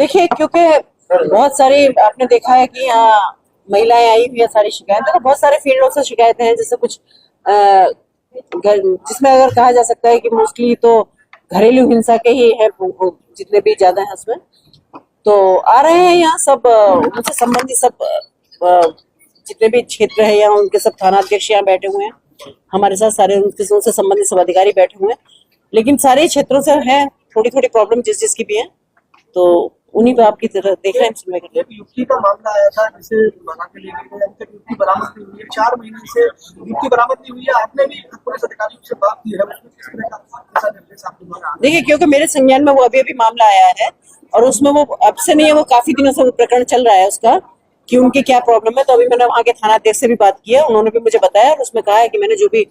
देखिए, क्योंकि बहुत सारी आपने देखा है कि यहाँ महिलाएं आई हुई है, सारी शिकायतें तो बहुत सारे फील्डों से शिकायतें हैं। जैसे कुछ जिसमें अगर कहा जा सकता है कि मोस्टली तो घरेलू हिंसा के ही है, जितने भी ज्यादा हैं उसमें तो आ रहे हैं यहाँ सब उनसे संबंधित सब जितने भी क्षेत्र है यहाँ उनके सब थाना अध्यक्ष यहाँ बैठे हुए हैं हमारे साथ। सारे उनसे संबंधित सब अधिकारी बैठे हुए हैं, लेकिन सारे क्षेत्रों से है थोड़ी थोड़ी प्रॉब्लम जिसकी भी है, तो उन्हीं पे आपकी तरह देख रहे हैं सुनवाई कर रहे हैं। युक्ति का मामला आया था जिसे बना के लेके गए, अभी तक युक्ति बरामद नहीं हुई है। 4 महीने से युक्ति बरामद नहीं हुई है। आपने भी पुलिस अधिकारियों से बात की है, उसमें किस तरह का निर्देश आपको मिला? देखिए, क्योंकि मेरे संज्ञान में वो अभी मामला आया है और उसमें वो अब से नहीं है, वो काफी दिनों से वो प्रकरण चल रहा है उसका कि उनकी क्या प्रॉब्लम है। तो अभी मैंने वहाँ के थाना अध्यक्ष से भी बात की है, उन्होंने भी मुझे बताया और उसमें कहा है कि मैंने जो भी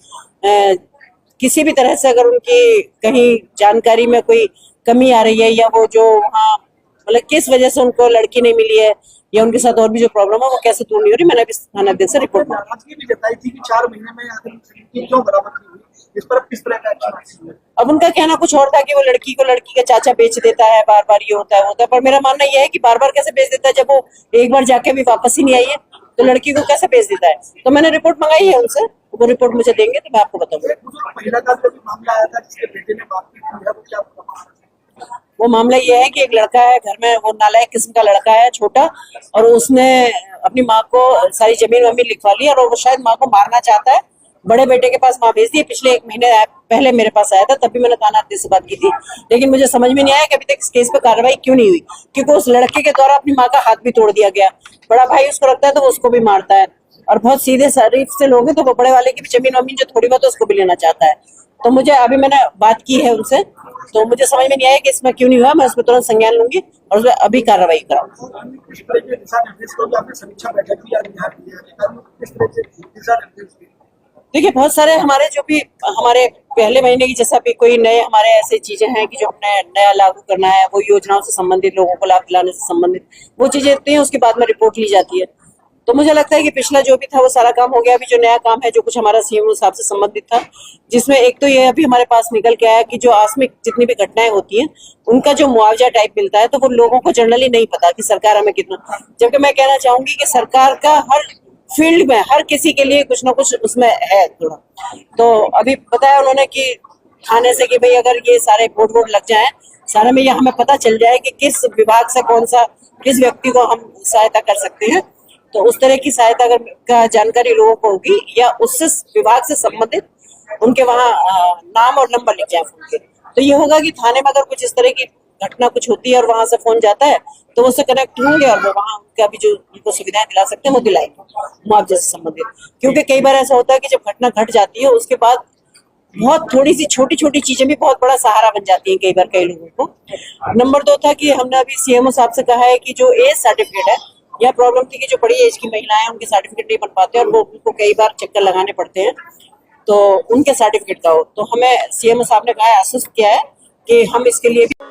किसी भी तरह से अगर उनकी कहीं जानकारी में कोई कमी आ रही है या वो जो वहाँ मतलब किस वजह से उनको लड़की नहीं मिली है या उनके साथ और भी जो प्रॉब्लम है वो कैसे दूर नहीं हो रही, मैंने अभी थाना अध्यक्ष से रिपोर्ट नाराजगी भी जताई थी कि 4 महीने में आखिर क्यों बरामद नहीं हुई, इस पर किस तरह का एक्शन है? अब उनका कहना कुछ और था कि वो लड़की को लड़की का चाचा बेच देता है, बार बार ये होता है पर मेरा मानना यह है कि बार बार कैसे बेच देता है जब वो एक बार जाके भी वापस ही नहीं आई है, तो लड़की को कैसे बेच देता है। तो मैंने रिपोर्ट मंगाई है उनसे, वो रिपोर्ट मुझे देंगे तो मैं आपको बताऊंगा। महिला का जो मामला आया था जिसके बेटे ने बात की थी, वो क्या वो मामला ये है कि एक लड़का है घर में, वो नालायक किस्म का लड़का है छोटा, और उसने अपनी माँ को सारी जमीन वमीन लिखवा ली और वो शायद माँ को मारना चाहता है। बड़े बेटे के पास माँ भेज दी। पिछले 1 महीने पहले मेरे पास आया था, तब भी मैंने थाना अध्यक्ष से बात की थी, लेकिन मुझे समझ में नहीं आया कि अभी तक इस केस पे कार्रवाई क्यों नहीं हुई, क्योंकि उस लड़के के द्वारा अपनी माँ का हाथ भी तोड़ दिया गया। बड़ा भाई उसको रखता है तो वो उसको भी मारता है, और बहुत सीधे शरीफ से लोग हैं तो वो बड़े वाले की भी जमीन वमीन जो थोड़ी बहुत उसको भी लेना चाहता है। तो मुझे अभी मैंने बात की है उनसे, तो मुझे समझ में नहीं आया कि इसमें क्यों नहीं हुआ। मैं उसमें तुरंत संज्ञान लूंगी और उसमें अभी कार्रवाई कराऊंगी। देखिए, बहुत सारे हमारे जो भी हमारे पहले महीने की जैसा भी कोई नए हमारे ऐसे चीजें हैं कि जो हमने नया लागू करना है, वो योजनाओं से संबंधित, लोगों को लाभ दिलाने से संबंधित वो चीजें होती हैं, उसके बाद में रिपोर्ट ली जाती है। तो मुझे लगता है कि पिछला जो भी था वो सारा काम हो गया। अभी जो नया काम है, जो कुछ हमारा सीएम साहब से संबंधित था, जिसमें एक तो ये अभी हमारे पास निकल के आया कि जो आकस्मिक जितनी भी घटनाएं होती हैं उनका जो मुआवजा टाइप मिलता है, तो वो लोगों को जनरली नहीं पता कि सरकार हमें कितना, जबकि मैं कहना चाहूंगी कि सरकार का हर फील्ड में हर किसी के लिए कुछ ना कुछ उसमें है थोड़ा। तो अभी बताया उन्होंने कि थाने से कि भाई अगर ये सारे बोर्ड वोर्ड लग जाए सारे में, ये हमें पता चल जाए कि किस विभाग से कौन सा किस व्यक्ति को हम सहायता कर सकते हैं, तो उस तरह की सहायता अगर का जानकारी लोगों को होगी या उससे विभाग से संबंधित उनके वहाँ नाम और नंबर लिख जाए फोन के, तो ये होगा कि थाने में अगर कुछ इस तरह की घटना कुछ होती है और वहां से फोन जाता है तो उससे कनेक्ट होंगे और वो वहाँ उनका भी जो उनको सुविधाएं दिला सकते हैं वो दिलाएंगे मुआवजे से संबंधित। क्योंकि कई बार ऐसा होता है कि जब घटना घट जाती है उसके बाद बहुत थोड़ी सी छोटी छोटी चीजें भी बहुत बड़ा सहारा बन जाती हैं कई बार कई लोगों को। नंबर 2 था कि हमने अभी सीएमओ साहब से कहा है कि जो एज सर्टिफिकेट है, यह प्रॉब्लम थी कि जो बड़ी एज की महिलाएं उनके सर्टिफिकेट नहीं बन पाते और वो उनको कई बार चक्कर लगाने पड़ते हैं, तो उनके सर्टिफिकेट का हो। तो हमें सीएमओ साहब ने कहा है, आश्वस्त किया है कि हम इसके लिए भी